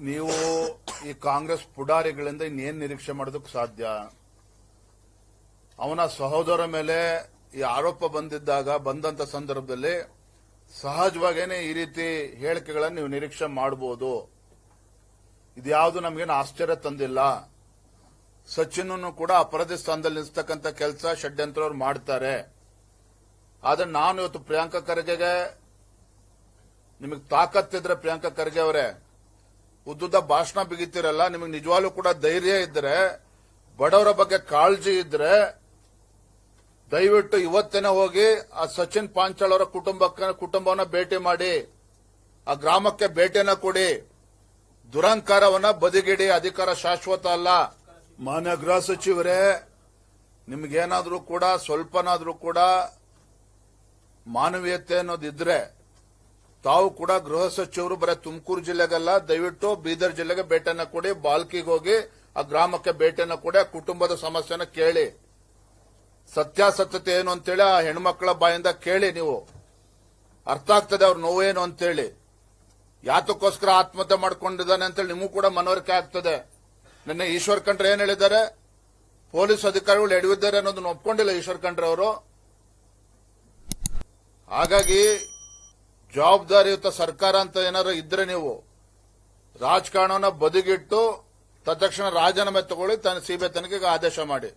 ನೀವು ಈ ಕಾಂಗ್ರೆಸ್ ಪುಡಾರಿಗಳಿಂದ ಇನ್ನೇನು ನಿರೀಕ್ಷೆ ಮಾಡೋದಕ್ಕೆ ಸಾಧ್ಯ? ಅವನ ಸಹೋದರ ಮೇಲೆ ಈ ಆರೋಪ ಬಂದಂತ ಸಂದರ್ಭದಲ್ಲಿ ಸಹಜವಾಗೇನೆ ಈ ರೀತಿ ಹೇಳಿಕೆಗಳನ್ನು ನೀವು ನಿರೀಕ್ಷೆ ಮಾಡಬಹುದು. ಇದ್ಯಾವುದು ನಮಗೇನು ಆಶ್ಚರ್ಯ ತಂದಿಲ್ಲ. ಸಚಿನ್ ಕೂಡ ಅಪರಾಧಿ ಸ್ಥಾನದಲ್ಲಿ ನಿಲ್ಲಿಸ್ತಕ್ಕಂಥ ಕೆಲಸ ಷಡ್ಯಂತ್ರ ಅವರು ಮಾಡ್ತಾರೆ. ಆದ್ರೆ ನಾನು ಇವತ್ತು ಪ್ರಿಯಾಂಕಾ ಖರ್ಗೆಗೆ, ನಿಮಗೆ ತಾಕತ್ತಿದ್ರೆ ಪ್ರಿಯಾಂಕಾ ಖರ್ಗೆ ಅವರೇ, ಉದ್ದುದ್ದ ಭಾಷಣ ಬಿಗಿತೀರಲ್ಲ, ನಿಮಗೆ ನಿಜವಾಗ್ಲೂ ಕೂಡ ಧೈರ್ಯ ಇದ್ರೆ, ಬಡವರ ಬಗ್ಗೆ ಕಾಳಜಿ ಇದ್ರೆ, ದಯವಿಟ್ಟು ಇವತ್ತೇನೆ ಹೋಗಿ ಆ ಸಚಿನ್ ಪಾಂಚಾಳ್ ಅವರ ಕುಟುಂಬವನ್ನ ಭೇಟಿ ಮಾಡಿ, ಆ ಗ್ರಾಮಕ್ಕೆ ಭೇಟಿಯನ್ನ ಕೊಡಿ, ದುರಂಕಾರವನ್ನ ಬದಿಗಿಡಿ. ಅಧಿಕಾರ ಶಾಶ್ವತ ಅಲ್ಲ. ಮಾನ್ಯ ಗೃಹ ಸಚಿವರೇ, ನಿಮ್ಗೇನಾದ್ರೂ ಕೂಡ ಸ್ವಲ್ಪನಾದ್ರೂ ಕೂಡ ಮಾನವೀಯತೆ ಅನ್ನೋದಿದ್ರೆ ತಾವು ಕೂಡ ಗೃಹ ಸಚಿವರು ಬರೀ ತುಮಕೂರು ಜಿಲ್ಲೆಗಲ್ಲ, ದಯವಿಟ್ಟು ಬೀದರ್ ಜಿಲ್ಲೆಗೆ ಭೇಟಿಯನ್ನ ಕೊಡಿ, ಬಾಲ್ಕಿಗೆ ಹೋಗಿ ಆ ಗ್ರಾಮಕ್ಕೆ ಭೇಟಿಯನ್ನ ಕೊಡಿ, ಆ ಕುಟುಂಬದ ಸಮಸ್ಯೆನ ಕೇಳಿ, ಸತ್ಯಾಸತ್ಯತೆ ಏನು ಅಂತೇಳಿ ಆ ಹೆಣ್ಮಕ್ಳ ಬಾಯಿಂದ ಕೇಳಿ. ನೀವು ಅರ್ಥ ಆಗ್ತದೆ ಅವ್ರ ನೋವೇನು ಅಂತೇಳಿ, ಯಾತಕ್ಕೋಸ್ಕರ ಆತ್ಮಹತ್ಯೆ ಮಾಡ್ಕೊಂಡಿದ್ದಾನೆ ಅಂತೇಳಿ ನಿಮಗೂ ಕೂಡ ಮನವರಿಕೆ ಆಗ್ತದೆ. ನಿನ್ನೆ ಈಶ್ವರ್ ಖಂಡ್ರೆ ಏನ್ ಹೇಳಿದ್ದಾರೆ, ಪೊಲೀಸ್ ಅಧಿಕಾರಿಗಳು ಎಡವಿದ್ದಾರೆ ಅನ್ನೋದನ್ನ ಒಪ್ಕೊಂಡಿಲ್ಲ ಈಶ್ವರ್ ಖಂಡ್ರೆ ಅವರು. ಹಾಗಾಗಿ ಜವಾಬ್ದಾರಿಯುತ ಸರ್ಕಾರ ಅಂತ ಏನಾದ್ರು ಇದ್ರೆ ನೀವು ರಾಜಕಾರಣವನ್ನ ಬದಿಗಿಟ್ಟು ತತ್ಕ್ಷಣ ರಾಜೀನಾಮೆ ತಗೊಳ್ಳಿ, ಸಿಬಿಐ ತನಿಖೆಗೆ ಆದೇಶ ಮಾಡಿ.